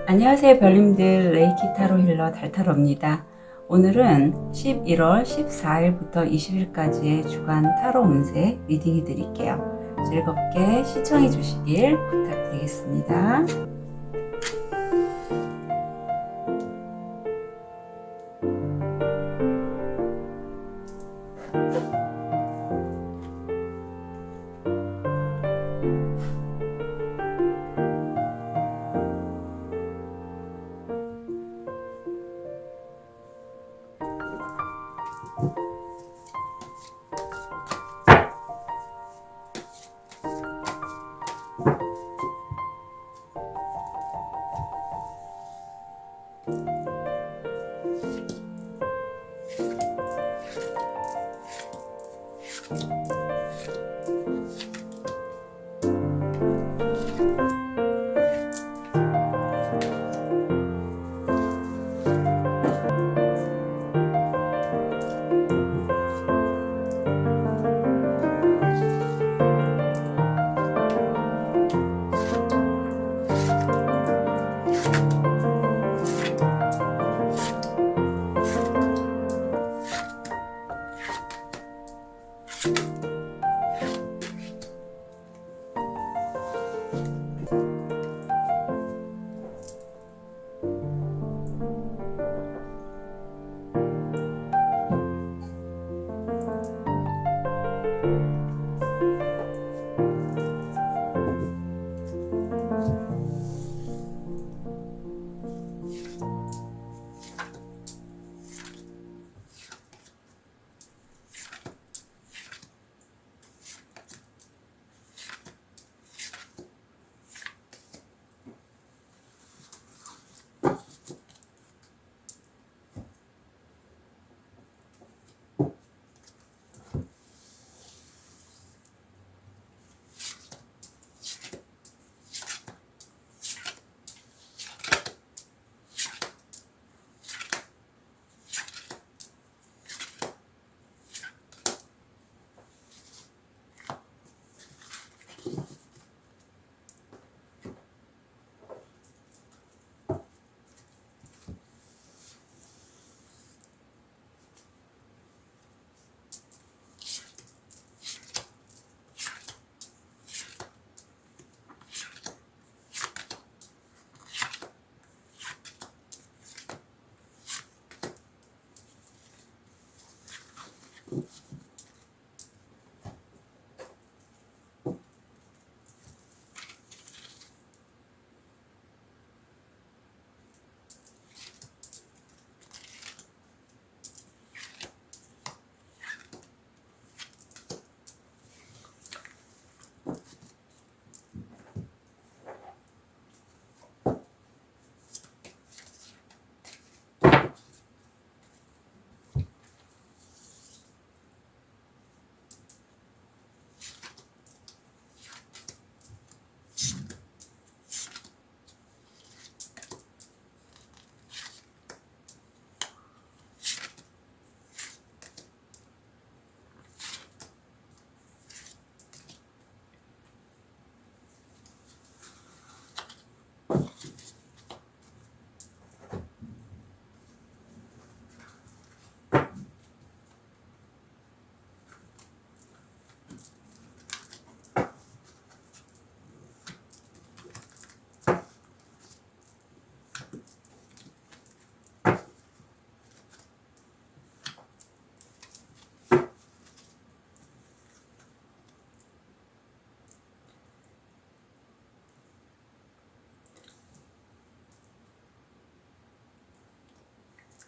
안녕하세요 별님들, 레이키 타로 힐러 달타로입니다. 오늘은 11월 14일부터 20일까지의 주간 타로 운세 리딩해 드릴게요. 즐겁게 시청해 주시길 부탁드리겠습니다.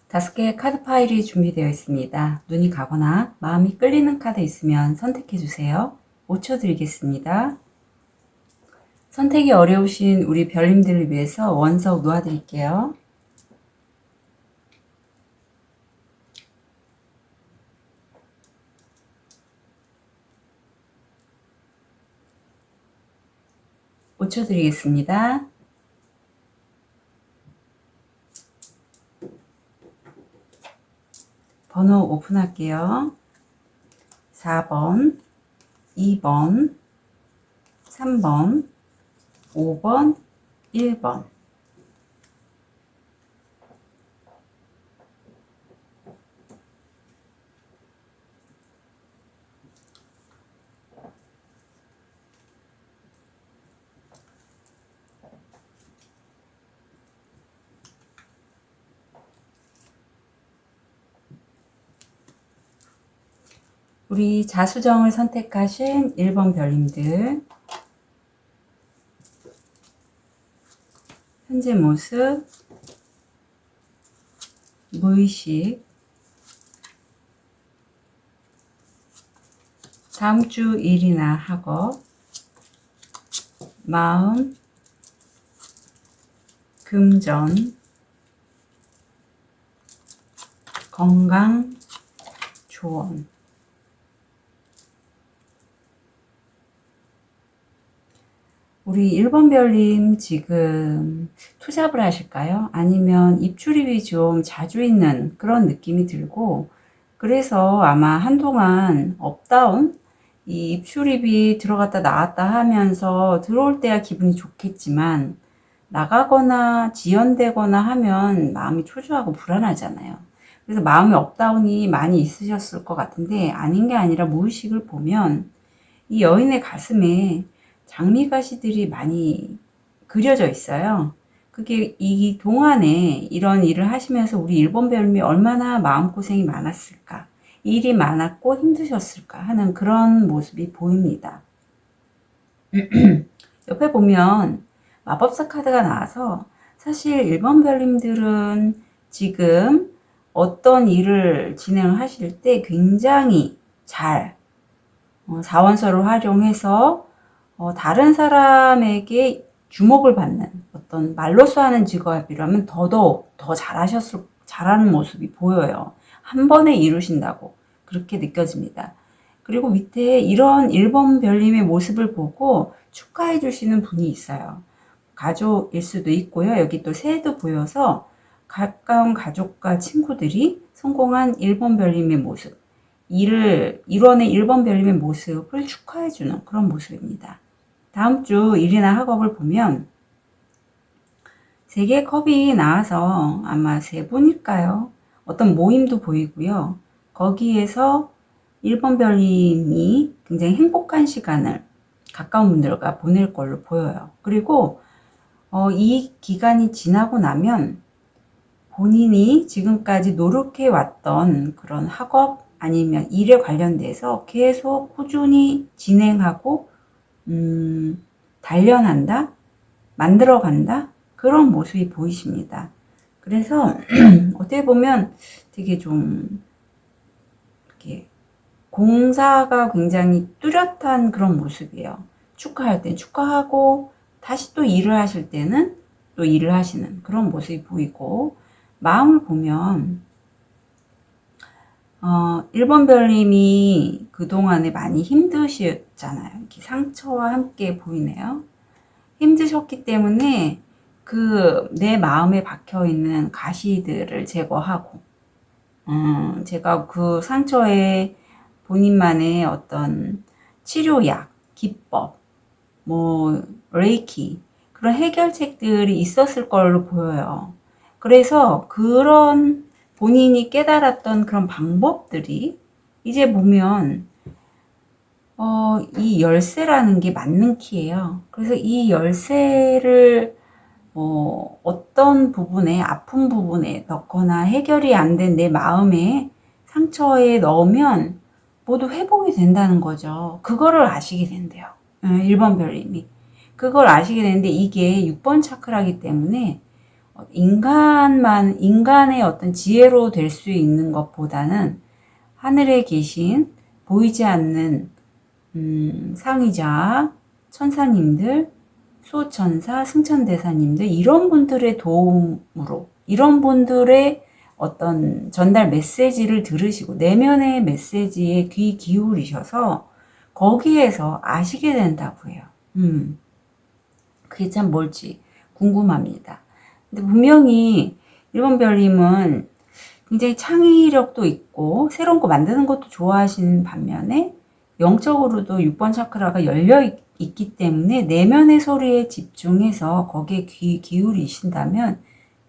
다섯 개의 카드 파일이 준비되어 있습니다. 눈이 가거나 마음이 끌리는 카드 있으면 선택해 주세요. 5초 드리겠습니다. 선택이 어려우신 우리 별님들을 위해서 원석 놓아 드릴게요. 오 초 드리겠습니다. 번호 오픈할게요. 4번, 2번, 3번, 5번, 1번. 우리 자수정을 선택하신 1번 별님들, 현재 모습, 무의식, 다음 주 일이나 학업, 마음, 금전, 건강, 조언. 우리 1번 별님 지금 투잡을 하실까요? 아니면 입출입이 좀 자주 있는 그런 느낌이 들고, 그래서 아마 한동안 업다운, 이 입출입이 들어갔다 나왔다 하면서 들어올 때야 기분이 좋겠지만 나가거나 지연되거나 하면 마음이 초조하고 불안하잖아요. 그래서 마음의 업다운이 많이 있으셨을 것 같은데, 아닌 게 아니라 무의식을 보면 이 여인의 가슴에 장미가시들이 많이 그려져 있어요. 그게 이 동안에 이런 일을 하시면서 우리 1번 별님이 얼마나 마음고생이 많았을까, 일이 많았고 힘드셨을까 하는 그런 모습이 보입니다. 옆에 보면 마법사 카드가 나와서 사실 1번 별님들은 지금 어떤 일을 진행하실 때 굉장히 잘 사원서를 활용해서 다른 사람에게 주목을 받는 어떤 말로써 하는 직업이라면 더더욱 더 잘하는 모습이 보여요. 한 번에 이루신다고 그렇게 느껴집니다. 그리고 밑에 이런 1번 별님의 모습을 보고 축하해 주시는 분이 있어요. 가족일 수도 있고요. 여기 또 새도 보여서 가까운 가족과 친구들이 성공한 1번 별님의 모습, 일을 이뤄낸 1번 별님의 모습을 축하해주는 그런 모습입니다. 다음 주 일이나 학업을 보면 3개의 컵이 나와서 아마 3분일까요? 어떤 모임도 보이고요. 거기에서 1번 별님이 굉장히 행복한 시간을 가까운 분들과 보낼 걸로 보여요. 그리고 이 기간이 지나고 나면 본인이 지금까지 노력해 왔던 그런 학업 아니면 일에 관련돼서 계속 꾸준히 진행하고 단련한다, 만들어간다, 그런 모습이 보이십니다. 그래서 어떻게 보면 되게 좀 이렇게 공사가 굉장히 뚜렷한 그런 모습이에요. 축하할 땐 축하하고 다시 또 일을 하실 때는 또 일을 하시는 그런 모습이 보이고, 마음을 보면 1번 별님이 그동안에 많이 힘드셨잖아요. 이렇게 상처와 함께 보이네요. 힘드셨기 때문에 그 내 마음에 박혀있는 가시들을 제거하고, 제가 그 상처에 본인만의 어떤 치료약, 기법, 레이키, 그런 해결책들이 있었을 걸로 보여요. 그래서 그런 본인이 깨달았던 그런 방법들이 이제 보면 이 열쇠라는 게 맞는 키예요. 그래서 이 열쇠를 어떤 부분에, 아픈 부분에 넣거나 해결이 안 된 내 마음의 상처에 넣으면 모두 회복이 된다는 거죠. 그거를 아시게 된대요. 1번 별님이. 그걸 아시게 되는데 이게 6번 차크라기 때문에 인간의 어떤 지혜로 될 수 있는 것보다는 하늘에 계신 보이지 않는 상위자, 천사님들, 수호천사, 승천대사님들, 이런 분들의 도움으로, 이런 분들의 어떤 전달 메시지를 들으시고 내면의 메시지에 귀 기울이셔서 거기에서 아시게 된다고 해요. 그게 참 뭘지 궁금합니다. 근데 분명히 1번 별님은 굉장히 창의력도 있고 새로운 거 만드는 것도 좋아하시는 반면에 영적으로도 6번 차크라가 열려 있기 때문에 내면의 소리에 집중해서 거기에 귀 기울이신다면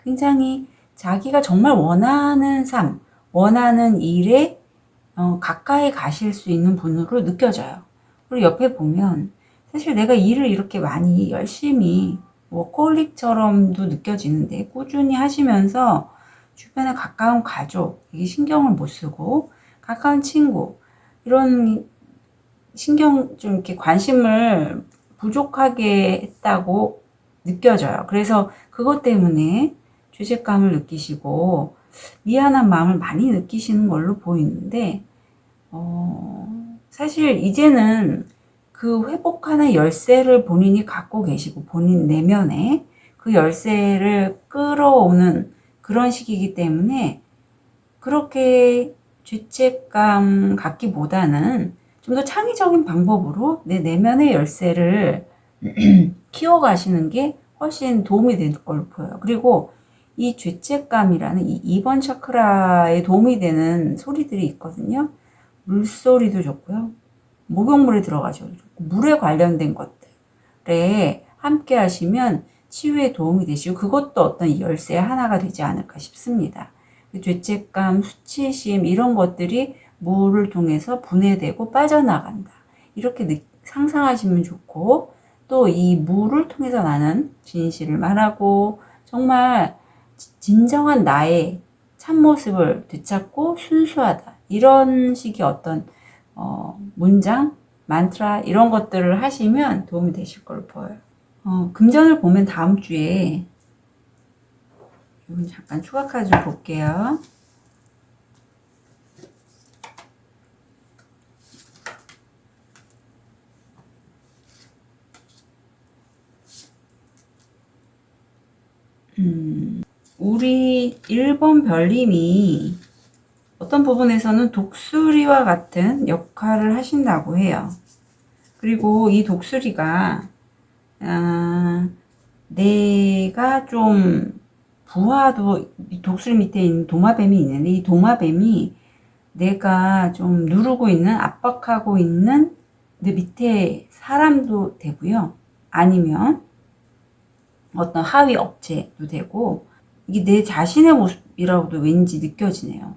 굉장히 자기가 정말 원하는 삶, 원하는 일에 가까이 가실 수 있는 분으로 느껴져요. 그리고 옆에 보면 사실 내가 일을 이렇게 많이 열심히 워커홀릭처럼도 느껴지는데 꾸준히 하시면서 주변에 가까운 가족, 이게 신경을 못 쓰고 가까운 친구, 이런 신경 좀 이렇게 관심을 부족하게 했다고 느껴져요. 그래서 그것 때문에 죄책감을 느끼시고 미안한 마음을 많이 느끼시는 걸로 보이는데, 사실 이제는 그 회복하는 열쇠를 본인이 갖고 계시고 본인 내면에 그 열쇠를 끌어오는 그런 시기이기 때문에 그렇게 죄책감 갖기보다는 좀 더 창의적인 방법으로 내 내면의 열쇠를 키워가시는 게 훨씬 도움이 될 걸로 보여요. 그리고 이 죄책감이라는 이 2번 차크라에 도움이 되는 소리들이 있거든요. 물소리도 좋고요. 목욕물에 들어가셔도 좋고, 물에 관련된 것들에 함께 하시면 치유에 도움이 되시고, 그것도 어떤 열쇠의 하나가 되지 않을까 싶습니다. 죄책감, 수치심, 이런 것들이 물을 통해서 분해되고 빠져나간다. 이렇게 상상하시면 좋고, 또 이 물을 통해서 나는 진실을 말하고, 정말 진정한 나의 참모습을 되찾고 순수하다. 이런 식의 어떤 문장, 만트라 이런 것들을 하시면 도움이 되실 걸로 보여요. 금전을 보면 다음 주에 잠깐 추가 카드 좀 볼게요. 우리 1번 별님이 어떤 부분에서는 독수리와 같은 역할을 하신다고 해요. 그리고 이 독수리가 내가 좀 부하도, 독수리 밑에 있는 도마뱀이 있는데, 이 도마뱀이 내가 좀 누르고 있는, 압박하고 있는 내 밑에 사람도 되고요. 아니면 어떤 하위 업체도 되고, 이게 내 자신의 모습이라고도 왠지 느껴지네요.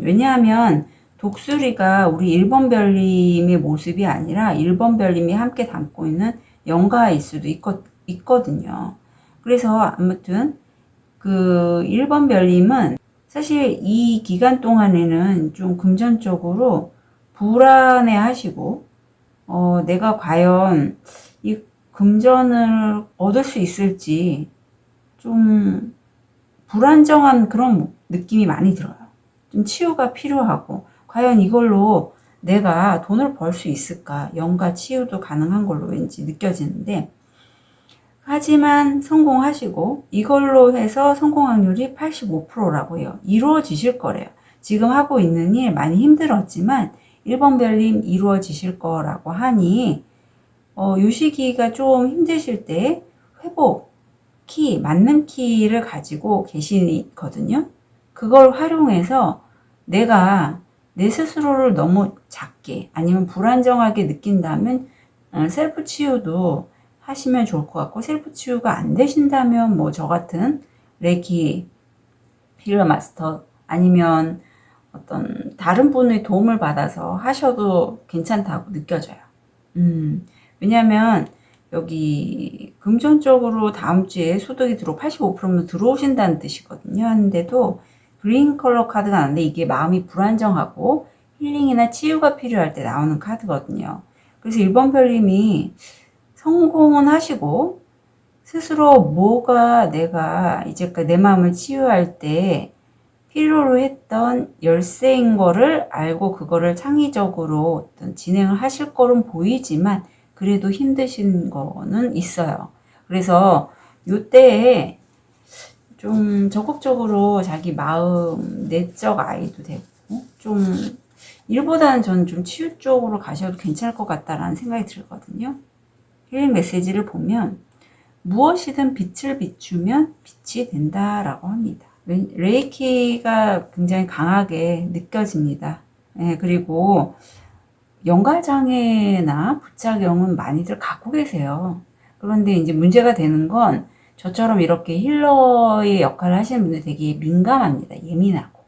왜냐하면 독수리가 우리 1번 별님의 모습이 아니라 1번 별님이 함께 담고 있는 영가일 수도 있거든요. 그래서 아무튼 그 1번 별님은 사실 이 기간 동안에는 좀 금전적으로 불안해 하시고, 내가 과연 이 금전을 얻을 수 있을지 좀 불안정한 그런 느낌이 많이 들어요. 좀 치유가 필요하고, 과연 이걸로 내가 돈을 벌 수 있을까? 영가 치유도 가능한 걸로 왠지 느껴지는데, 하지만 성공하시고 이걸로 해서 성공 확률이 85%라고 해요. 이루어지실 거래요. 지금 하고 있는 일 많이 힘들었지만 1번 별님 이루어지실 거라고 하니, 요 시기가 좀 힘드실 때 회복 키, 맞는 키를 가지고 계시거든요. 그걸 활용해서 내가 내 스스로를 너무 작게 아니면 불안정하게 느낀다면 셀프 치유도 하시면 좋을 것 같고, 셀프 치유가 안 되신다면 뭐 저 같은 레이키 힐러 마스터 아니면 어떤 다른 분의 도움을 받아서 하셔도 괜찮다고 느껴져요. 왜냐면 여기 금전적으로 다음 주에 소득이 85%면 들어오신다는 뜻이거든요. 하는데도 그린 컬러 카드가 나는데 이게 마음이 불안정하고 힐링이나 치유가 필요할 때 나오는 카드거든요. 그래서 1번 별님이 성공은 하시고 스스로 뭐가 내가 이제까지 내 마음을 치유할 때 필요로 했던 열쇠인 거를 알고 그거를 창의적으로 어떤 진행을 하실 거는 보이지만 그래도 힘드신 거는 있어요. 그래서 요때에 좀 적극적으로 자기 마음, 내적 아이도 되고 좀 일보다는 저는 좀 치유 쪽으로 가셔도 괜찮을 것 같다라는 생각이 들거든요. 힐링 메시지를 보면 무엇이든 빛을 비추면 빛이 된다라고 합니다. 레이키가 굉장히 강하게 느껴집니다. 네, 그리고 영가장애나 부작용은 많이들 갖고 계세요. 그런데 이제 문제가 되는 건 저처럼 이렇게 힐러의 역할을 하시는 분들 되게 민감합니다. 예민하고.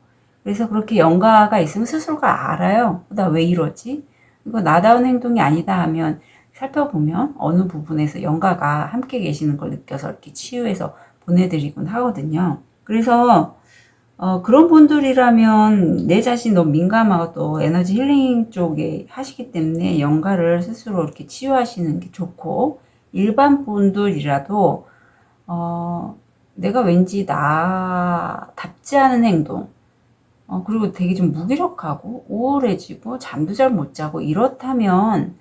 그래서 그렇게 영가가 있으면 스스로가 알아요. 나 왜 이러지? 이거 나다운 행동이 아니다 하면 살펴보면 어느 부분에서 영가가 함께 계시는 걸 느껴서 이렇게 치유해서 보내드리곤 하거든요. 그래서 그런 분들이라면 내 자신 너무 민감하고 또 에너지 힐링 쪽에 하시기 때문에 연가를 스스로 이렇게 치유하시는 게 좋고, 일반 분들이라도 내가 왠지 나답지 않은 행동, 그리고 되게 좀 무기력하고 우울해지고 잠도 잘 못 자고 이렇다면,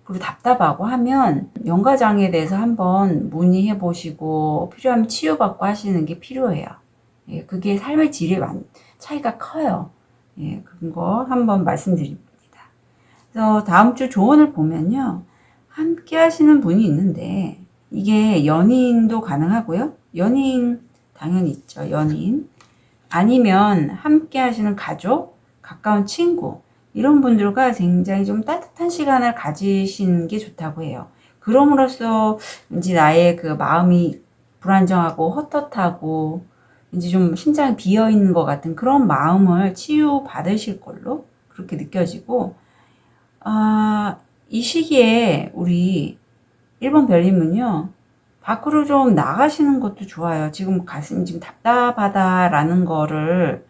그리고 답답하고 하면 연가장애에 대해서 한번 문의해 보시고 필요하면 치유받고 하시는 게 필요해요. 예, 그게 삶의 질에 차이가 커요. 예, 그런 거 한번 말씀드립니다. 그래서 다음 주 조언을 보면요, 함께 하시는 분이 있는데 이게 연인도 가능하고요. 연인 당연히 있죠. 연인 아니면 함께 하시는 가족, 가까운 친구, 이런 분들과 굉장히 좀 따뜻한 시간을 가지시는 게 좋다고 해요. 그럼으로써 왠지 나의 그 마음이 불안정하고 헛헛하고 왠지 좀 심장이 비어 있는 것 같은 그런 마음을 치유받으실 걸로 그렇게 느껴지고, 이 시기에 우리 1번 별님은요, 밖으로 좀 나가시는 것도 좋아요. 지금 가슴이 지금 답답하다라는 거를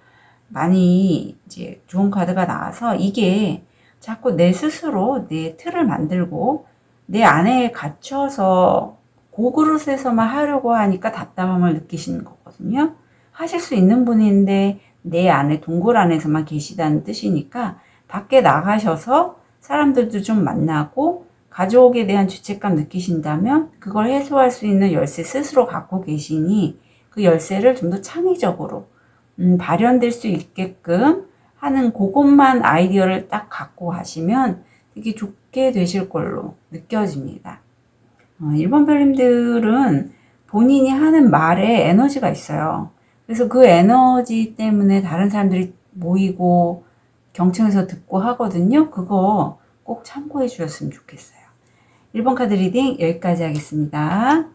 많이 이제 좋은 카드가 나와서, 이게 자꾸 내 스스로 내 틀을 만들고 내 안에 갇혀서 고그릇에서만 하려고 하니까 답답함을 느끼시는 거거든요. 하실 수 있는 분인데 내 안에 동굴 안에서만 계시다는 뜻이니까 밖에 나가셔서 사람들도 좀 만나고 가족에 대한 죄책감 느끼신다면 그걸 해소할 수 있는 열쇠 스스로 갖고 계시니 그 열쇠를 좀 더 창의적으로 발현될 수 있게끔 하는 그것만 아이디어를 딱 갖고 가시면 되게 좋게 되실 걸로 느껴집니다. 1번 별님들은 본인이 하는 말에 에너지가 있어요. 그래서 그 에너지 때문에 다른 사람들이 모이고 경청해서 듣고 하거든요. 그거 꼭 참고해 주셨으면 좋겠어요. 1번 카드 리딩 여기까지 하겠습니다.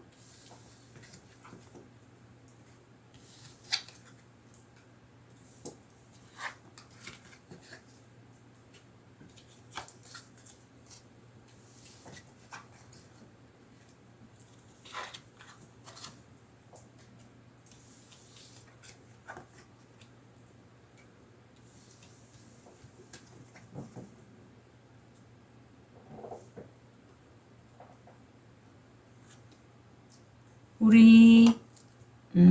우리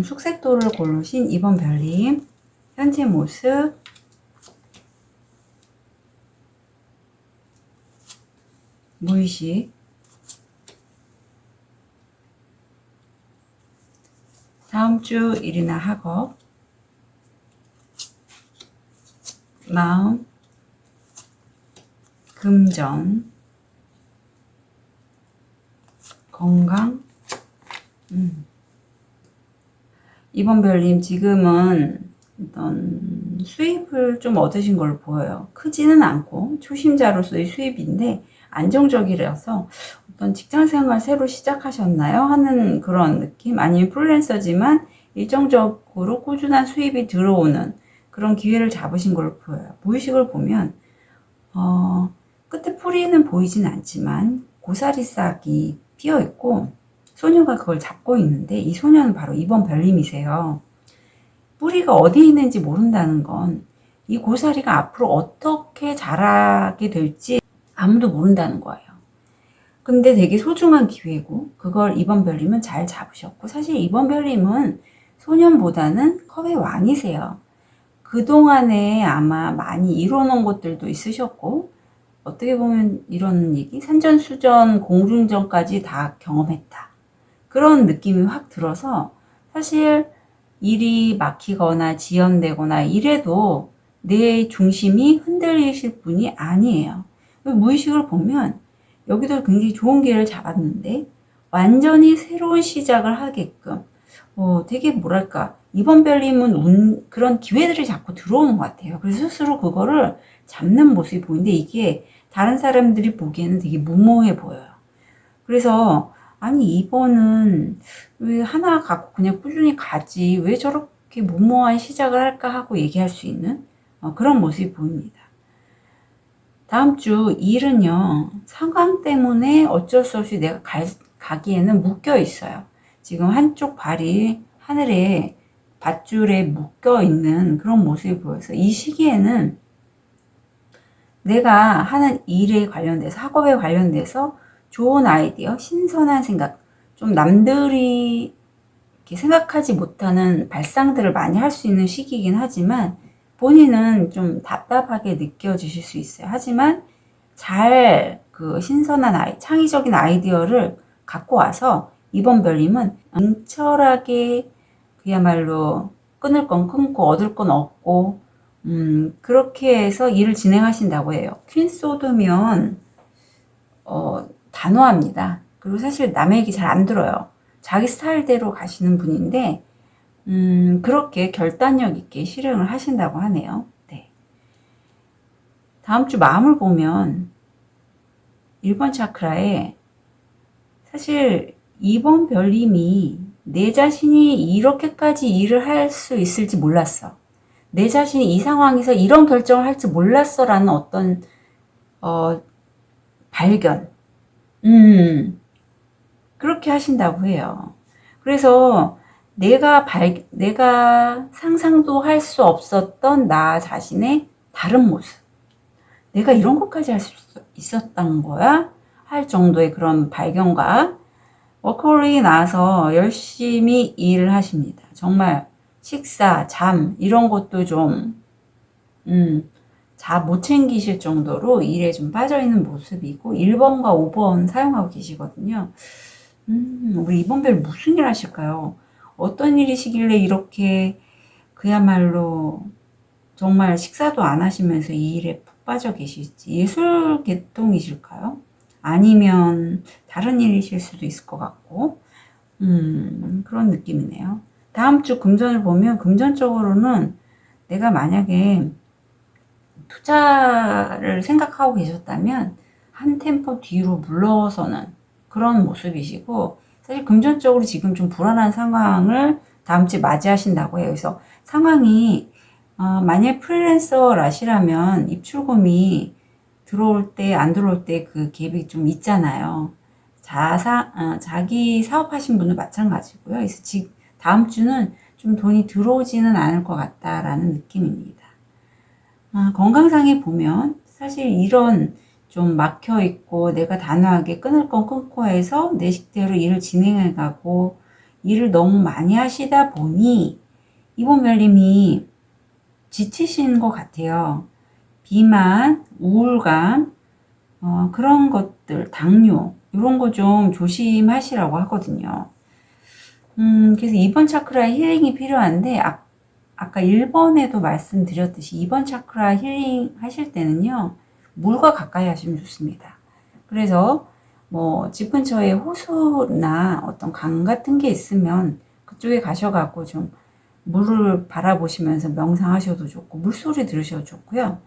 숙색도를 고르신 2번 별님, 현재 모습, 무의식, 다음 주 일이나 학업, 마음, 금전, 건강. 2번 별님 지금은 어떤 수입을 좀 얻으신 걸로 보여요. 크지는 않고 초심자로서의 수입인데 안정적이라서 어떤 직장생활 새로 시작하셨나요? 하는 그런 느낌? 아니면 프리랜서지만 일정적으로 꾸준한 수입이 들어오는 그런 기회를 잡으신 걸로 보여요. 무의식을 보면 끝에 뿌리는 보이진 않지만 고사리 싹이 피어 있고 소녀가 그걸 잡고 있는데 이 소녀는 바로 2번 별님이세요. 뿌리가 어디에 있는지 모른다는 건 이 고사리가 앞으로 어떻게 자라게 될지 아무도 모른다는 거예요. 근데 되게 소중한 기회고 그걸 2번 별님은 잘 잡으셨고, 사실 2번 별님은 소년보다는 컵의 왕이세요. 그동안에 아마 많이 이뤄놓은 것들도 있으셨고, 어떻게 보면 이런 얘기, 산전수전 공중전까지 다 경험했다, 그런 느낌이 확 들어서 사실 일이 막히거나 지연되거나 이래도 내 중심이 흔들리실 분이 아니에요. 무의식을 보면 여기도 굉장히 좋은 기회를 잡았는데 완전히 새로운 시작을 하게끔 되게 뭐랄까, 이번 별님은 그런 기회들이 자꾸 들어오는 것 같아요. 그래서 스스로 그거를 잡는 모습이 보이는데 이게 다른 사람들이 보기에는 되게 무모해 보여요. 그래서 아니 2번은 왜 하나 갖고 그냥 꾸준히 가지 왜 저렇게 무모한 시작을 할까 하고 얘기할 수 있는 그런 모습이 보입니다. 다음 주 일은요, 상황 때문에 어쩔 수 없이 내가 가기에는 묶여 있어요. 지금 한쪽 발이 하늘에 밧줄에 묶여 있는 그런 모습이 보여서 이 시기에는 내가 하는 일에 관련돼서, 학업에 관련돼서 좋은 아이디어, 신선한 생각, 좀 남들이 이렇게 생각하지 못하는 발상들을 많이 할 수 있는 시기이긴 하지만 본인은 좀 답답하게 느껴지실 수 있어요. 하지만 잘 그 신선한 창의적인 아이디어를 갖고 와서 이번 별님은 냉철하게 그야말로 끊을 건 끊고 얻을 건 얻고 그렇게 해서 일을 진행하신다고 해요. 퀸 소드면 단호합니다. 그리고 사실 남의 얘기 잘 안 들어요. 자기 스타일대로 가시는 분인데 그렇게 결단력 있게 실행을 하신다고 하네요. 네. 다음 주 마음을 보면 1번 차크라에 사실 2번 별님이 내 자신이 이렇게까지 일을 할 수 있을지 몰랐어. 내 자신이 이 상황에서 이런 결정을 할지 몰랐어 라는 어떤 발견. 그렇게 하신다고 해요. 그래서 내가 상상도 할 수 없었던 나 자신의 다른 모습. 내가 이런 것까지 할 수 있었던 거야? 할 정도의 그런 발견과 워커홀릭이 나와서 열심히 일을 하십니다. 정말 식사, 잠 이런 것도 좀 못 챙기실 정도로 일에 좀 빠져있는 모습이고 1번과 5번 사용하고 계시거든요. 우리 이번 별 무슨 일 하실까요? 어떤 일이시길래 이렇게 그야말로 정말 식사도 안 하시면서 이 일에 푹 빠져 계실지. 예술 계통이실까요? 아니면 다른 일이실 수도 있을 것 같고 그런 느낌이네요. 다음 주 금전을 보면 금전적으로는 내가 만약에 투자를 생각하고 계셨다면 한 템포 뒤로 물러서는 그런 모습이시고 사실 금전적으로 지금 좀 불안한 상황을 다음 주에 맞이하신다고 해요. 그래서 상황이 만약 프리랜서라시라면 입출금이 들어올 때 안 들어올 때 그 갭이 좀 있잖아요. 자기 사업하신 분도 마찬가지고요. 그래서 다음 주는 좀 돈이 들어오지는 않을 것 같다라는 느낌입니다. 건강상에 보면 사실 이런 좀 막혀 있고 내가 단호하게 끊을 건 끊고 해서 내 식대로 일을 진행해 가고 일을 너무 많이 하시다 보니 이번 별님이 지치신 것 같아요. 비만, 우울감, 그런 것들, 당뇨 이런 거 좀 조심하시라고 하거든요. 그래서 2번 차크라 힐링이 필요한데 아까 1번에도 말씀드렸듯이 2번 차크라 힐링 하실 때는요. 물과 가까이 하시면 좋습니다. 그래서 뭐 집 근처에 호수나 어떤 강 같은 게 있으면 그쪽에 가셔갖고 좀 물을 바라보시면서 명상하셔도 좋고 물소리 들으셔도 좋고요.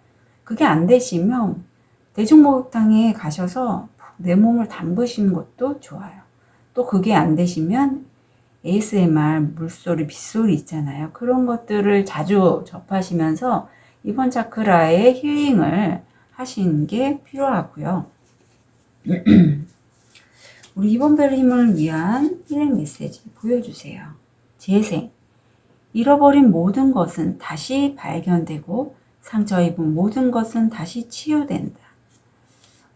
그게 안 되시면 대중목욕탕에 가셔서 내 몸을 담그시는 것도 좋아요. 또 그게 안 되시면 ASMR, 물소리, 빗소리 있잖아요. 그런 것들을 자주 접하시면서 이번 차크라의 힐링을 하시는 게 필요하고요. 우리 이번 별님을 위한 힐링 메시지 보여주세요. 재생. 잃어버린 모든 것은 다시 발견되고 상처 입은 모든 것은 다시 치유된다.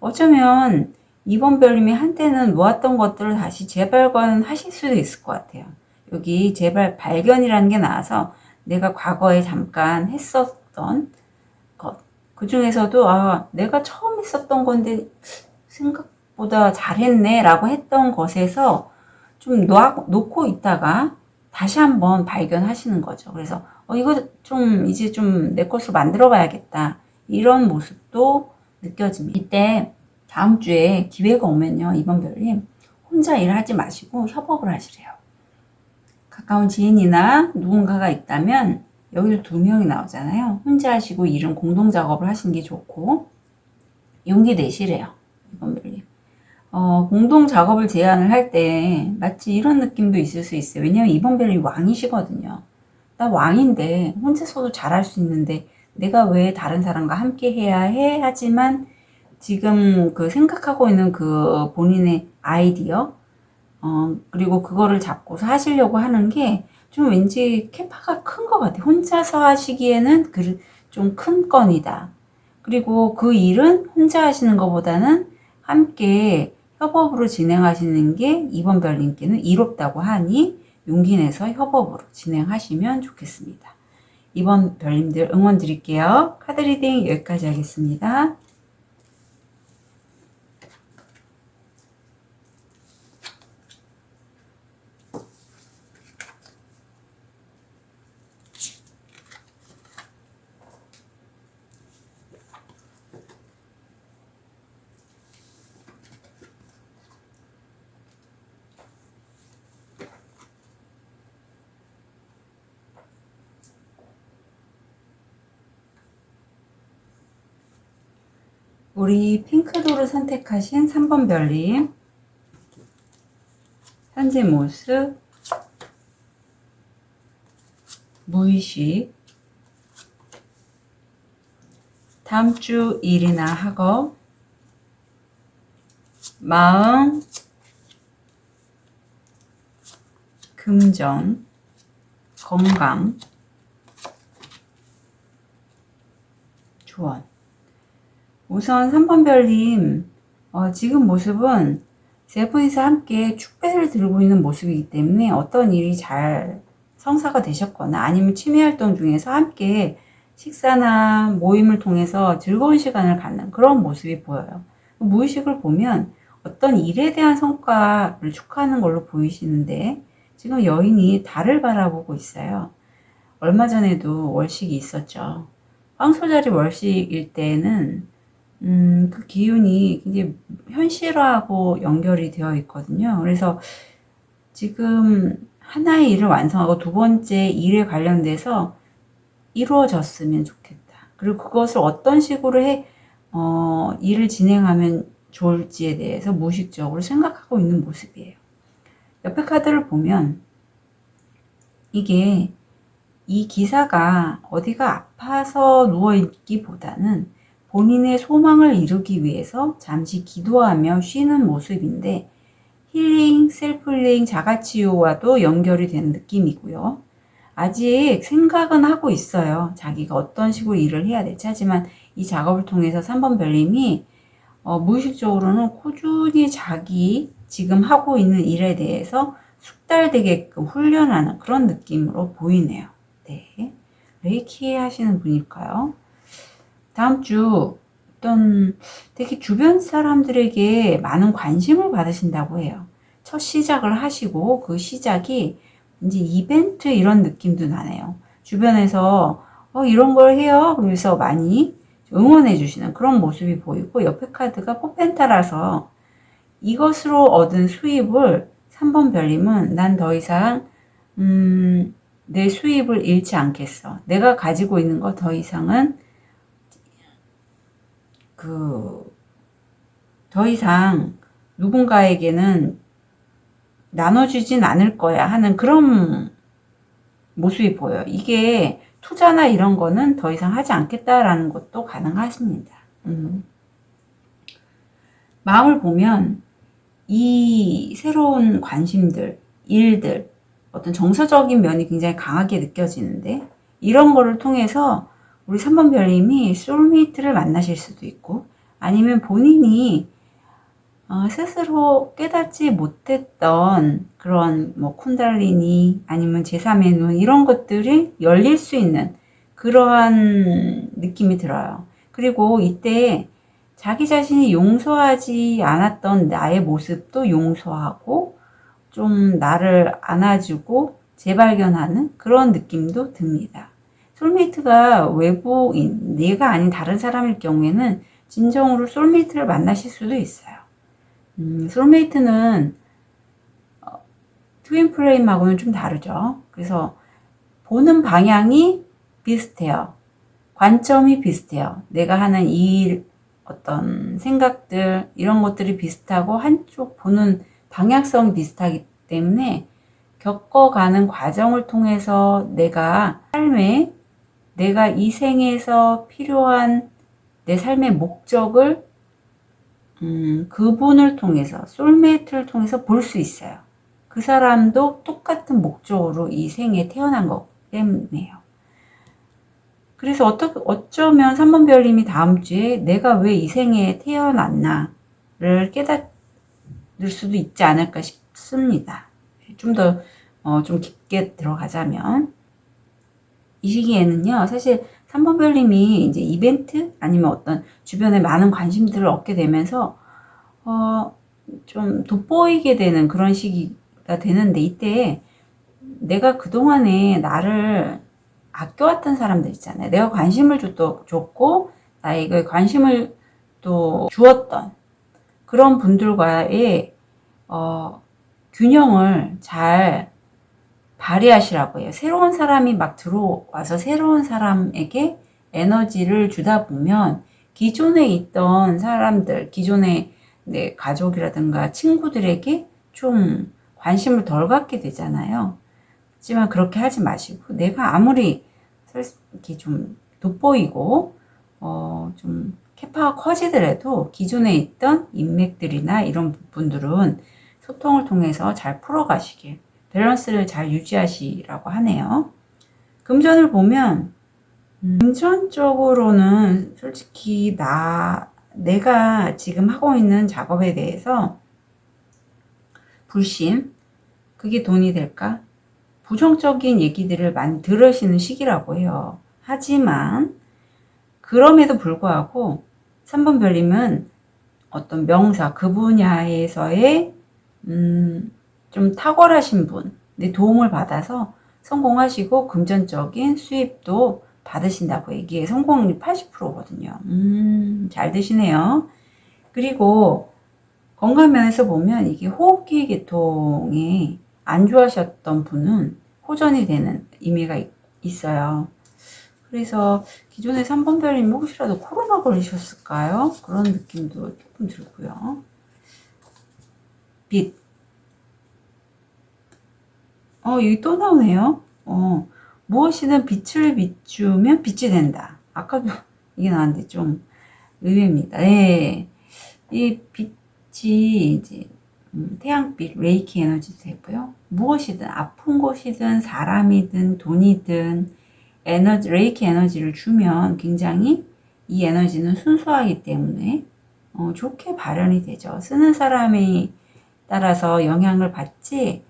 어쩌면 이번 별님이 한때는 놓았던 것들을 다시 재발견하실 수도 있을 것 같아요. 여기 발견이라는 게 나와서 내가 과거에 잠깐 했었던 것. 그 중에서도 내가 처음 했었던 건데 생각보다 잘했네 라고 했던 것에서 좀 놓고 있다가 다시 한번 발견하시는 거죠. 그래서 이거 좀 이제 좀 내 것으로 만들어 봐야겠다. 이런 모습도 느껴집니다. 이때 다음 주에 기회가 오면요. 이번 별님 혼자 일하지 마시고 협업을 하시래요. 가까운 지인이나 누군가가 있다면 여기도 2명이 나오잖아요. 혼자 하시고 일은 공동 작업을 하시는 게 좋고 용기 내시래요. 이번 별님. 공동 작업을 제안을 할 때 마치 이런 느낌도 있을 수 있어요. 왜냐면 이번 별님 왕이시거든요. 나 왕인데 혼자서도 잘할 수 있는데 내가 왜 다른 사람과 함께 해야 해? 하지만 지금 그 생각하고 있는 본인의 아이디어, 그리고 그거를 잡고서 하시려고 하는 게 좀 왠지 캐파가 큰 것 같아. 혼자서 하시기에는 좀 큰 건이다. 그리고 그 일은 혼자 하시는 것보다는 함께 협업으로 진행하시는 게 2번 별님께는 이롭다고 하니 용기 내서 협업으로 진행하시면 좋겠습니다. 2번 별님들 응원 드릴게요. 카드 리딩 여기까지 하겠습니다. 우리 핑크도를 선택하신 3번 별님, 현재 모습, 무의식, 다음 주 일이나 학업, 마음, 금전, 건강, 조언. 우선 3번 별님, 지금 모습은 세 분이서 함께 축배를 들고 있는 모습이기 때문에 어떤 일이 잘 성사가 되셨거나 아니면 취미활동 중에서 함께 식사나 모임을 통해서 즐거운 시간을 갖는 그런 모습이 보여요. 무의식을 보면 어떤 일에 대한 성과를 축하하는 걸로 보이시는데 지금 여인이 달을 바라보고 있어요. 얼마 전에도 월식이 있었죠. 황소자리 월식일 때는 그 기운이 굉장히 현실화하고 연결이 되어 있거든요. 그래서 지금 하나의 일을 완성하고 두 번째 일에 관련돼서 이루어졌으면 좋겠다. 그리고 그것을 어떤 식으로 일을 진행하면 좋을지에 대해서 무의식적으로 생각하고 있는 모습이에요. 옆에 카드를 보면 이게 이 기사가 어디가 아파서 누워있기보다는 본인의 소망을 이루기 위해서 잠시 기도하며 쉬는 모습인데 힐링, 셀프 힐링, 자가치유와도 연결이 되는 느낌이고요. 아직 생각은 하고 있어요. 자기가 어떤 식으로 일을 해야 될지. 하지만 이 작업을 통해서 3번 별님이 무의식적으로는 꾸준히 자기 지금 하고 있는 일에 대해서 숙달되게끔 훈련하는 그런 느낌으로 보이네요. 네, 레이키 하시는 분일까요? 다음 주 어떤 되게 주변 사람들에게 많은 관심을 받으신다고 해요. 첫 시작을 하시고 그 시작이 이제 이벤트 이런 느낌도 나네요. 주변에서 이런 걸 해요. 그러면서 많이 응원해 주시는 그런 모습이 보이고 옆에 카드가 포펜타라서 이것으로 얻은 수입을 3번 별님은 난 더 이상 내 수입을 잃지 않겠어. 내가 가지고 있는 거 더 이상은 더 이상 누군가에게는 나눠주진 않을 거야 하는 그런 모습이 보여요. 이게 투자나 이런 거는 더 이상 하지 않겠다라는 것도 가능하십니다. 마음을 보면 이 새로운 관심들, 일들, 어떤 정서적인 면이 굉장히 강하게 느껴지는데 이런 거를 통해서 우리 3번 별님이 소울메이트를 만나실 수도 있고 아니면 본인이 스스로 깨닫지 못했던 그런 뭐 쿤달리니 아니면 제3의 눈 이런 것들이 열릴 수 있는 그러한 느낌이 들어요. 그리고 이때 자기 자신이 용서하지 않았던 나의 모습도 용서하고 좀 나를 안아주고 재발견하는 그런 느낌도 듭니다. 솔메이트가 외부인, 내가 아닌 다른 사람일 경우에는 진정으로 솔메이트를 만나실 수도 있어요. 솔메이트는 트윈 플레임하고는 좀 다르죠. 그래서 보는 방향이 비슷해요. 관점이 비슷해요. 내가 하는 일, 어떤 생각들 이런 것들이 비슷하고 한쪽 보는 방향성이 비슷하기 때문에 겪어가는 과정을 통해서 내가 이 생에서 필요한 내 삶의 목적을 그분을 통해서 솔메이트를 통해서 볼 수 있어요. 그 사람도 똑같은 목적으로 이 생에 태어난 것 때문에요. 그래서 어쩌면 3번 별님이 다음 주에 내가 왜 이 생에 태어났나를 깨닫을 수도 있지 않을까 싶습니다. 좀 더, 좀 깊게 들어가자면, 이 시기에는요, 사실 3번 별님이 이제 이벤트 아니면 어떤 주변에 많은 관심들을 얻게 되면서, 좀 돋보이게 되는 그런 시기가 되는데, 이때 내가 그동안에 나를 아껴왔던 사람들 있잖아요. 내가 관심을 줬고, 나에게 관심을 또 주었던 그런 분들과의, 균형을 잘 발휘하시라고 해요. 새로운 사람이 막 들어와서 새로운 사람에게 에너지를 주다 보면 기존에 있던 사람들, 기존의 내 가족이라든가 친구들에게 좀 관심을 덜 갖게 되잖아요. 하지만 그렇게 하지 마시고 내가 아무리 이렇게 좀 돋보이고 좀 캐파가 커지더라도 기존에 있던 인맥들이나 이런 부분들은 소통을 통해서 잘 풀어가시길, 밸런스를 잘 유지하시라고 하네요. 금전을 보면 금전적으로는 솔직히 내가 지금 하고 있는 작업에 대해서 불신, 그게 돈이 될까? 부정적인 얘기들을 많이 들으시는 시기라고 해요. 하지만 그럼에도 불구하고 3번 별님은 어떤 명사, 그 분야에서의 좀 탁월하신 분의 도움을 받아서 성공하시고 금전적인 수입도 받으신다고 얘기해. 성공률이 80%거든요. 잘 되시네요. 그리고 건강 면에서 보면 이게 호흡기 계통이 안 좋아하셨던 분은 호전이 되는 의미가 있어요. 그래서 기존에 3번 별님 혹시라도 코로나 걸리셨을까요? 그런 느낌도 조금 들고요. 빛. 여기 또 나오네요. 무엇이든 빛을 비추면 빛이 된다. 아까도 이게 나왔는데 좀 의외입니다. 네. 이 빛이 이제 태양빛, 레이키 에너지도 되고요. 무엇이든 아픈 곳이든 사람이든 돈이든 레이키 에너지를 주면 굉장히 이 에너지는 순수하기 때문에 좋게 발현이 되죠. 쓰는 사람에 따라서 영향을 받지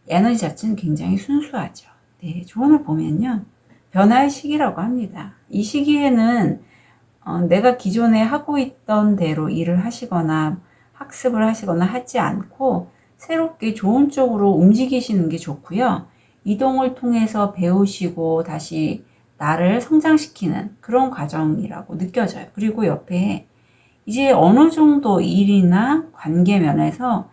에너지 자체는 굉장히 순수하죠. 네, 조언을 보면요. 변화의 시기라고 합니다. 이 시기에는 내가 기존에 하고 있던 대로 일을 하시거나 학습을 하시거나 하지 않고 새롭게 좋은 쪽으로 움직이시는 게 좋고요. 이동을 통해서 배우시고 다시 나를 성장시키는 그런 과정이라고 느껴져요. 그리고 옆에 이제 어느 정도 일이나 관계 면에서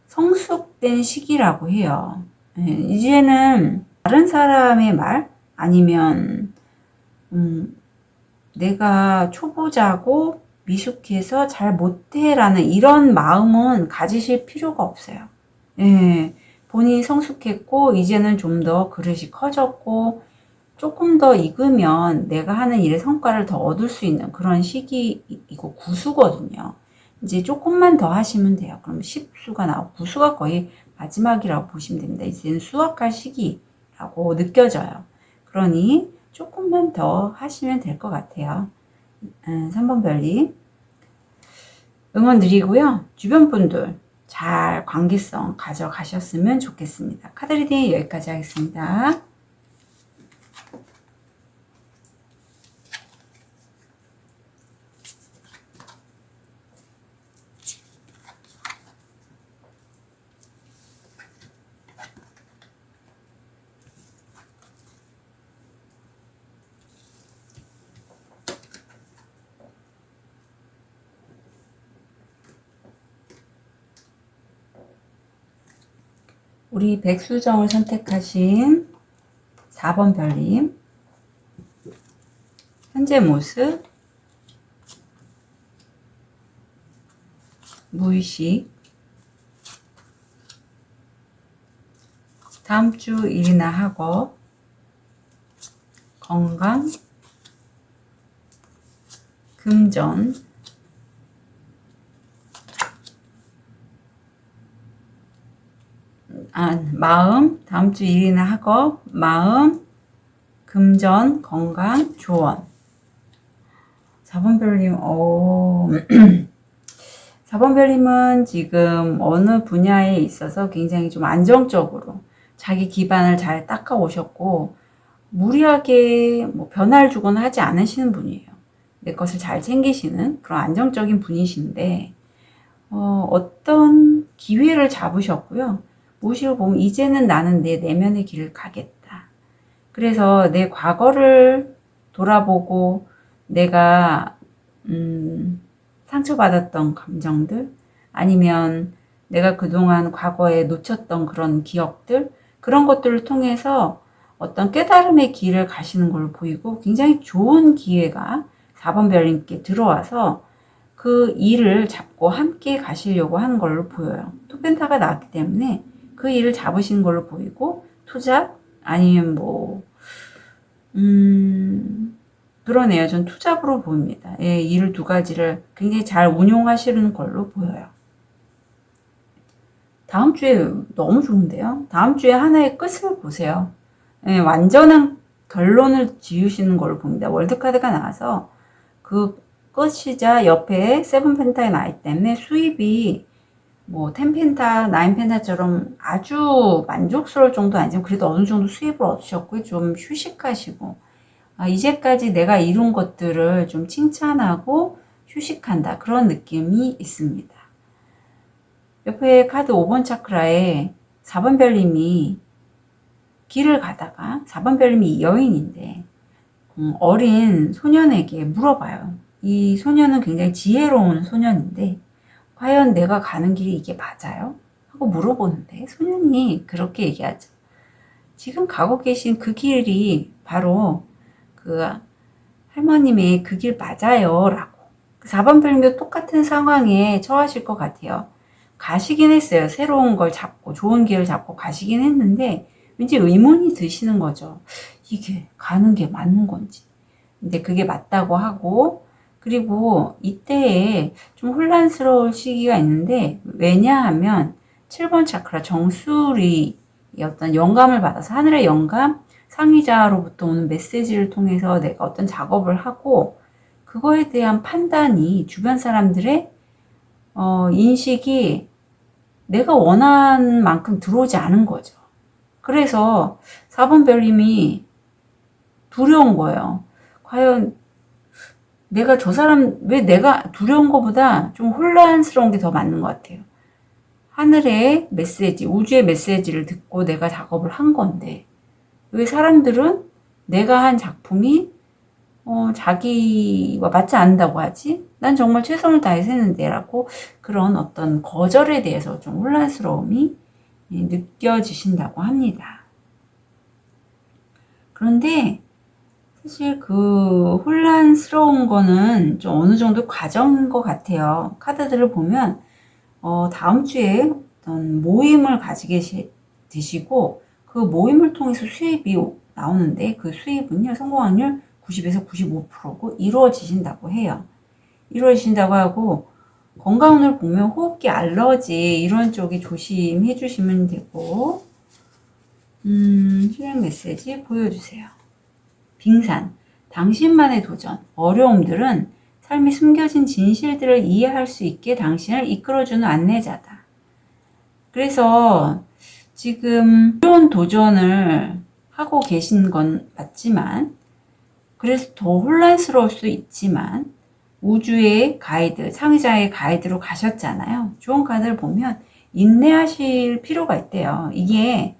성숙된 시기라고 해요. 이제는 다른 사람의 말 아니면 내가 초보자고 미숙해서 잘 못해라는 이런 마음은 가지실 필요가 없어요. 예, 본인이 성숙했고 이제는 좀 더 그릇이 커졌고 조금 더 익으면 내가 하는 일의 성과를 더 얻을 수 있는 그런 시기이고 구수거든요. 이제 조금만 더 하시면 돼요. 그럼 10수가 나오고 9수가 거의 마지막이라고 보시면 됩니다. 이제는 수확할 시기라고 느껴져요. 그러니 조금만 더 하시면 될 것 같아요. 3번 별님 응원 드리고요. 주변 분들 잘 관계성 가져가셨으면 좋겠습니다. 카드 리딩 여기까지 하겠습니다. 우리 백수정을 선택하신 4번 별님 현재 모습 무의식 다음 주 일이나 학업 건강 금전 마음, 다음 주 일이나 학업, 마음, 금전, 건강, 조언. 4번 별님, 4번 별님은 지금 어느 분야에 있어서 굉장히 좀 안정적으로 자기 기반을 잘 닦아 오셨고, 무리하게 뭐 변화를 주거나 하지 않으시는 분이에요. 내 것을 잘 챙기시는 그런 안정적인 분이신데, 어떤 기회를 잡으셨고요. 무엇이고 보면 이제는 나는 내 내면의 길을 가겠다. 그래서 내 과거를 돌아보고 내가 상처받았던 감정들, 아니면 내가 그동안 과거에 놓쳤던 그런 기억들, 그런 것들을 통해서 어떤 깨달음의 길을 가시는 걸로 보이고, 굉장히 좋은 기회가 4번 별님께 들어와서 그 일을 잡고 함께 가시려고 하는 걸로 보여요. 투펜타가 나왔기 때문에 그 일을 잡으시는 걸로 보이고, 투잡 아니면 그러네요. 전 투잡으로 보입니다. 예, 일 두 가지를 굉장히 잘 운용하시는 걸로 보여요. 다음 주에 너무 좋은데요. 다음 주에 하나의 끝을 보세요. 예, 완전한 결론을 지으시는 걸로 봅니다. 월드카드가 나와서 그 끝이자 옆에 세븐 펜타에 나있기 때문에 수입이 뭐 10펜타, 9펜타처럼 아주 만족스러울 정도 아니지만 그래도 어느 정도 수입을 얻으셨고 좀 휴식하시고, 이제까지 내가 이룬 것들을 좀 칭찬하고 휴식한다, 그런 느낌이 있습니다. 옆에 카드 5번 차크라에 4번 별님이 길을 가다가, 4번 별님이 여인인데 어린 소년에게 물어봐요. 이 소년은 굉장히 지혜로운 소년인데 과연 내가 가는 길이 이게 맞아요? 하고 물어보는데 소년이 그렇게 얘기하죠. 지금 가고 계신 그 길이 바로 그 할머님의 그 길 맞아요 라고. 4번 별님도 똑같은 상황에 처하실 것 같아요. 가시긴 했어요. 새로운 걸 잡고 좋은 길을 잡고 가시긴 했는데 왠지 의문이 드시는 거죠. 이게 가는 게 맞는 건지. 근데 그게 맞다고 하고, 그리고 이때에 좀 혼란스러울 시기가 있는데, 왜냐하면 7번 차크라 정수리 어떤 영감을 받아서, 하늘의 영감, 상위자로부터 오는 메시지를 통해서 내가 어떤 작업을 하고 그거에 대한 판단이 주변 사람들의 인식이 내가 원한 만큼 들어오지 않은 거죠. 그래서 4번 별님이 두려운 거예요. 과연 내가 저 사람, 왜 내가 두려운 것보다 좀 혼란스러운 게 더 맞는 것 같아요. 하늘의 메시지, 우주의 메시지를 듣고 내가 작업을 한 건데 왜 사람들은 내가 한 작품이 자기와 맞지 않는다고 하지? 난 정말 최선을 다해서 했는데 라고, 그런 어떤 거절에 대해서 좀 혼란스러움이 느껴지신다고 합니다. 그런데 사실 그 혼란스러운 거는 좀 어느 정도 과정인 것 같아요. 카드들을 보면 다음 주에 어떤 모임을 가지게 되시고 그 모임을 통해서 수입이 나오는데 그 수입은요, 성공 확률 90에서 95%고 이루어지신다고 해요. 이루어지신다고 하고, 건강운을 보면 호흡기 알러지 이런 쪽에 조심해 주시면 되고, 힐링 메시지 보여주세요. 빙산, 당신만의 도전, 어려움들은 삶이 숨겨진 진실들을 이해할 수 있게 당신을 이끌어주는 안내자다. 그래서 지금 어려운 도전을 하고 계신 건 맞지만, 그래서 더 혼란스러울 수 있지만 우주의 가이드, 창의자의 가이드로 가셨잖아요. 좋은 카드를 보면 인내하실 필요가 있대요. 이게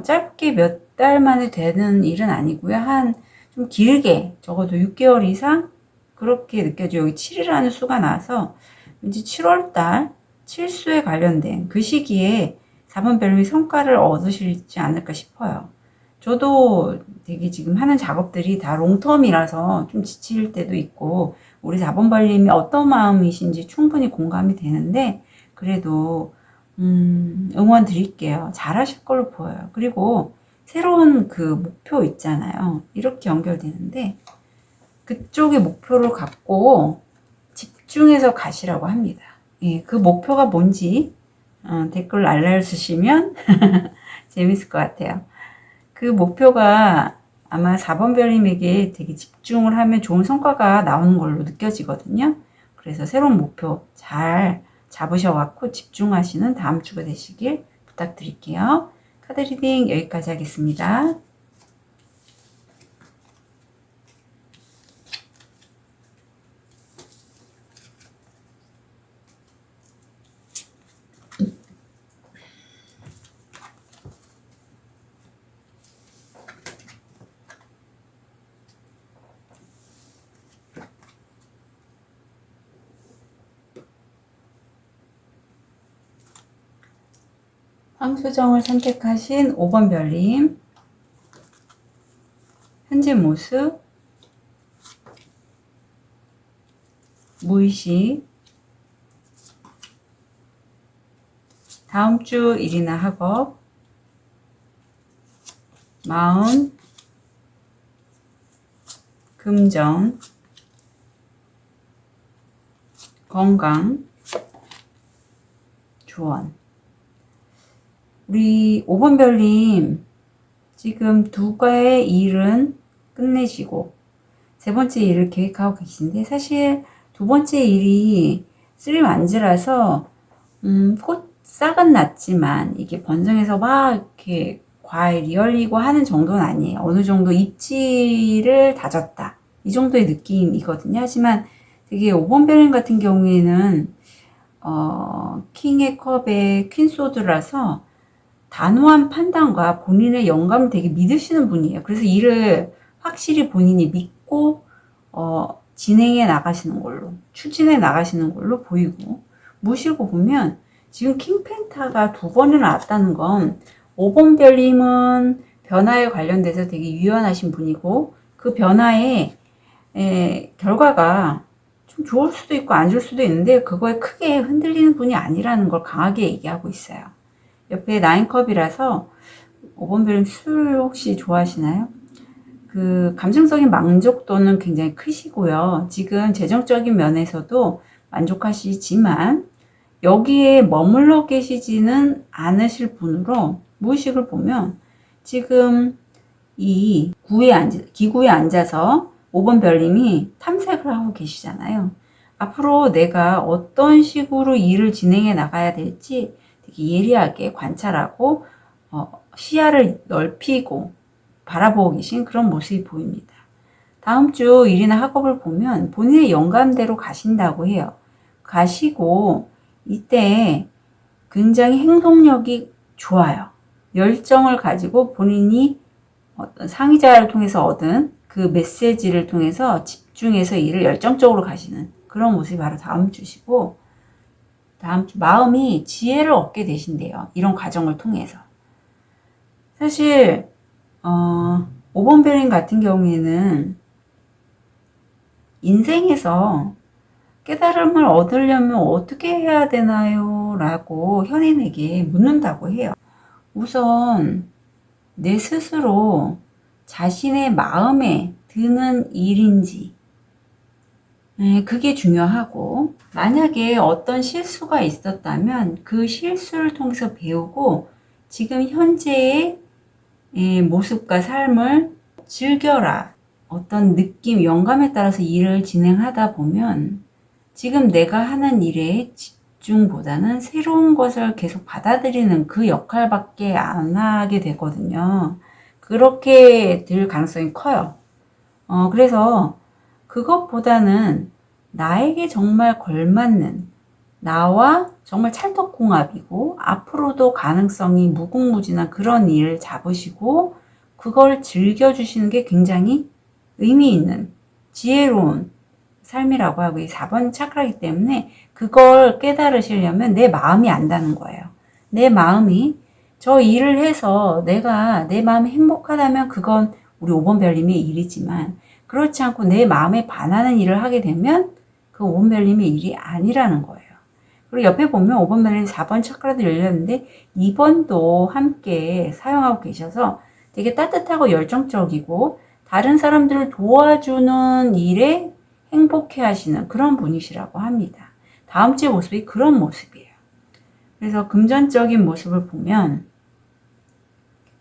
짧게 몇 달 만에 되는 일은 아니고요. 좀 길게 적어도 6개월 이상 그렇게 느껴져요. 여기 7이라는 수가 나와서 왠지 7월달 칠수에 관련된 그 시기에 4번 별님이 성과를 얻으시지 않을까 싶어요. 저도 되게 지금 하는 작업들이 다 롱텀이라서 좀 지칠 때도 있고, 우리 4번 별님이 어떤 마음이신지 충분히 공감이 되는데, 그래도 응원 드릴게요. 잘하실 걸로 보여요. 그리고 새로운 그 목표 있잖아요. 이렇게 연결되는데 그쪽의 목표를 갖고 집중해서 가시라고 합니다. 예, 그 목표가 뭔지 댓글 알려주시면 재밌을 것 같아요. 그 목표가 아마 4번 별님에게 되게 집중을 하면 좋은 성과가 나오는 걸로 느껴지거든요. 그래서 새로운 목표 잘 잡으셔갖고 집중하시는 다음 주가 되시길 부탁드릴게요. 카드 리딩 여기까지 하겠습니다. 황수정을 선택하신 5번 별님, 현재 모습, 무의식, 다음 주 일이나 학업, 마음, 금전, 건강, 조언. 우리 5번 별님 지금 두 가의 일은 끝내시고 세 번째 일을 계획하고 계신데, 사실 두 번째 일이 쓰리완즈라서 꽃싹은 났지만 이게 번성해서 막 이렇게 과일이 열리고 하는 정도는 아니에요. 어느 정도 입지를 다졌다, 이 정도의 느낌이거든요. 하지만 되게 5번 별님 같은 경우에는 킹의 컵의 퀸소드라서 단호한 판단과 본인의 영감을 되게 믿으시는 분이에요. 그래서 일을 확실히 본인이 믿고 진행해 나가시는 걸로, 추진해 나가시는 걸로 보이고, 무시고 보면 지금 킹펜타가 두 번이나 나왔다는 건 5번 별님은 변화에 관련돼서 되게 유연하신 분이고, 그 변화의 결과가 좀 좋을 수도 있고 안 좋을 수도 있는데 그거에 크게 흔들리는 분이 아니라는 걸 강하게 얘기하고 있어요. 옆에 9컵이라서 5번 별님 술 혹시 좋아하시나요? 그 감정적인 만족도는 굉장히 크시고요. 지금 재정적인 면에서도 만족하시지만 여기에 머물러 계시지는 않으실 분으로, 무의식을 보면 지금 이 기구에 앉아서 5번 별님이 탐색을 하고 계시잖아요. 앞으로 내가 어떤 식으로 일을 진행해 나가야 될지 되게 예리하게 관찰하고 시야를 넓히고 바라보고 계신 그런 모습이 보입니다. 다음 주 일이나 학업을 보면 본인의 영감대로 가신다고 해요. 가시고 이때 굉장히 행동력이 좋아요. 열정을 가지고 본인이 어떤 상의자를 통해서 얻은 그 메시지를 통해서 집중해서 일을 열정적으로 가시는 그런 모습이 바로 다음 주시고, 다음 주 마음이 지혜를 얻게 되신대요. 이런 과정을 통해서. 사실 5번 별님 같은 경우에는 인생에서 깨달음을 얻으려면 어떻게 해야 되나요? 라고 현인에게 묻는다고 해요. 우선 내 스스로 자신의 마음에 드는 일인지, 그게 중요하고, 만약에 어떤 실수가 있었다면 그 실수를 통해서 배우고 지금 현재의 모습과 삶을 즐겨라. 어떤 느낌, 영감에 따라서 일을 진행하다 보면 지금 내가 하는 일에 집중보다는 새로운 것을 계속 받아들이는 그 역할밖에 안 하게 되거든요. 그렇게 될 가능성이 커요. 그래서 그것보다는 나에게 정말 걸맞는, 나와 정말 찰떡궁합이고 앞으로도 가능성이 무궁무진한 그런 일을 잡으시고 그걸 즐겨주시는 게 굉장히 의미 있는 지혜로운 삶이라고 하고, 이 4번 차크라이기 때문에 그걸 깨달으시려면 내 마음이 안다는 거예요. 내 마음이 저 일을 해서 내가 내 마음이 행복하다면 그건 우리 5번 별님의 일이지만, 그렇지 않고 내 마음에 반하는 일을 하게 되면 그 5번 별님의 일이 아니라는 거예요. 그리고 옆에 보면 5번 별님 4번 차크라도 열렸는데 2번도 함께 사용하고 계셔서 되게 따뜻하고 열정적이고 다른 사람들을 도와주는 일에 행복해 하시는 그런 분이시라고 합니다. 다음 주의 모습이 그런 모습이에요. 그래서 금전적인 모습을 보면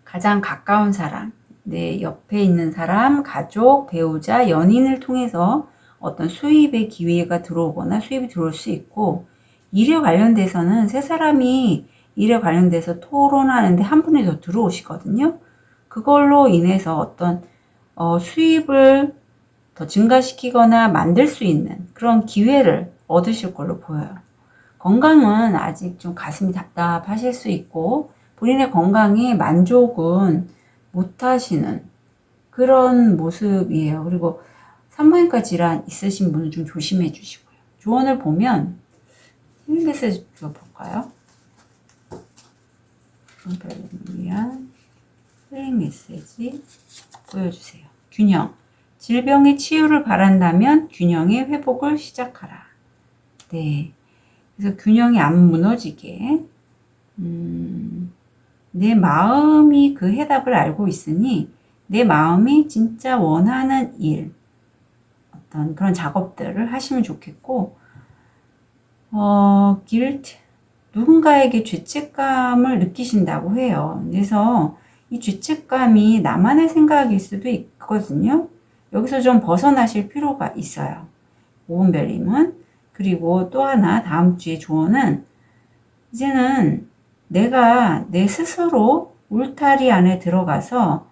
가장 가까운 사람, 내 옆에 있는 사람, 가족, 배우자, 연인을 통해서 어떤 수입의 기회가 들어오거나 수입이 들어올 수 있고, 일에 관련돼서는 세 사람이 일에 관련돼서 토론하는데 한 분이 더 들어오시거든요. 그걸로 인해서 어떤 수입을 더 증가시키거나 만들 수 있는 그런 기회를 얻으실 걸로 보여요. 건강은 아직 좀 가슴이 답답하실 수 있고 본인의 건강에 만족은 못하시는 그런 모습이에요. 그리고 산부인과 질환 있으신 분은 좀 조심해 주시고요. 조언을 보면 힐링 메시지 볼까요? 위한 힐링 메시지 보여주세요. 균형. 질병의 치유를 바란다면 균형의 회복을 시작하라. 네. 그래서 균형이 안 무너지게, 내 마음이 그 해답을 알고 있으니, 내 마음이 진짜 원하는 일, 어떤 그런 작업들을 하시면 좋겠고, guilt, 누군가에게 죄책감을 느끼신다고 해요. 그래서 이 죄책감이 나만의 생각일 수도 있거든요. 여기서 좀 벗어나실 필요가 있어요. 오은별님은. 그리고 또 하나 다음 주에 조언은 이제는 내가 내 스스로 울타리 안에 들어가서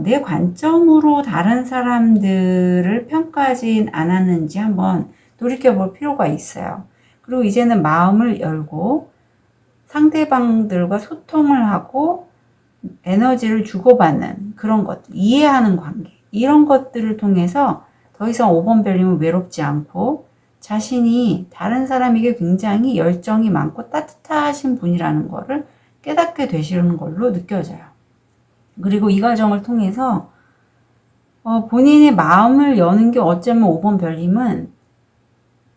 내 관점으로 다른 사람들을 평가하진 않았는지 한번 돌이켜볼 필요가 있어요. 그리고 이제는 마음을 열고 상대방들과 소통을 하고 에너지를 주고받는 그런 것, 이해하는 관계, 이런 것들을 통해서 더 이상 5번 별님은 외롭지 않고 자신이 다른 사람에게 굉장히 열정이 많고 따뜻하신 분이라는 거를 깨닫게 되시는 걸로 느껴져요. 그리고 이 과정을 통해서 본인의 마음을 여는 게 어쩌면 5번 별님은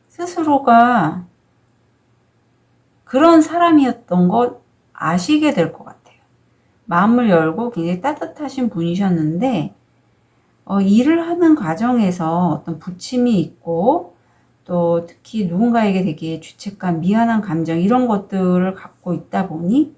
스스로가 그런 사람이었던 걸 아시게 될 것 같아요. 마음을 열고 굉장히 따뜻하신 분이셨는데 일을 하는 과정에서 어떤 부침이 있고 또 특히 누군가에게 되게 죄책감, 미안한 감정 이런 것들을 갖고 있다 보니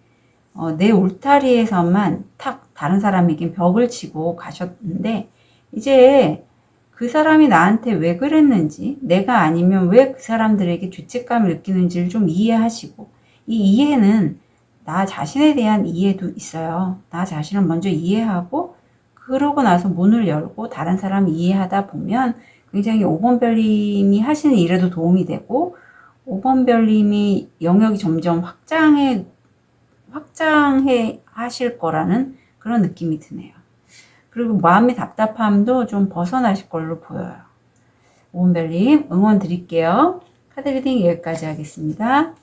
내 울타리에서만 탁 다른 사람에겐 벽을 치고 가셨는데 이제 그 사람이 나한테 왜 그랬는지 내가 아니면 왜 그 사람들에게 죄책감을 느끼는지를 좀 이해하시고 이 이해는 나 자신에 대한 이해도 있어요. 나 자신을 먼저 이해하고 그러고 나서 문을 열고 다른 사람 이해하다 보면 굉장히 5번 별님이 하시는 일에도 도움이 되고 5번 별님이 영역이 점점 확장해 하실 거라는 그런 느낌이 드네요. 그리고 마음의 답답함도 좀 벗어나실 걸로 보여요. 5번 별님 응원 드릴게요. 카드 리딩 여기까지 하겠습니다.